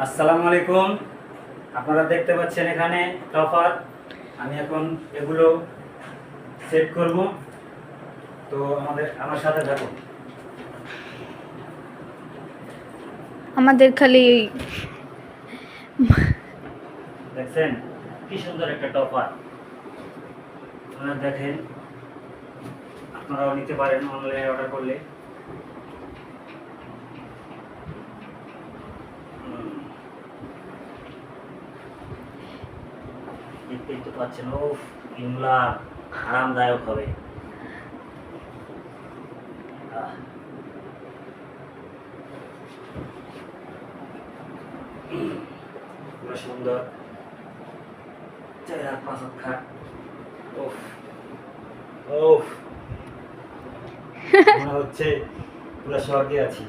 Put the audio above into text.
আসসালামু আলাইকুম। আপনারা দেখতে পাচ্ছেন এখানে টপার। আমি এখন এগুলো সেট করব, তো আমার সাথে থাকুন। আমাদের খালি দেখছেন কি সুন্দর একটা টপার। আপনারা দেখেন, আপনারাও নিতে পারেন অনলাইনে অর্ডার করলে। দেখতেই তো পাচ্ছেন, ও ইমলা আরামদায়ক হবে। আহ, পুরো সুন্দর 4-5 খাট। ওফ ওফ, মনে হচ্ছে পুরো স্বর্গে আছি।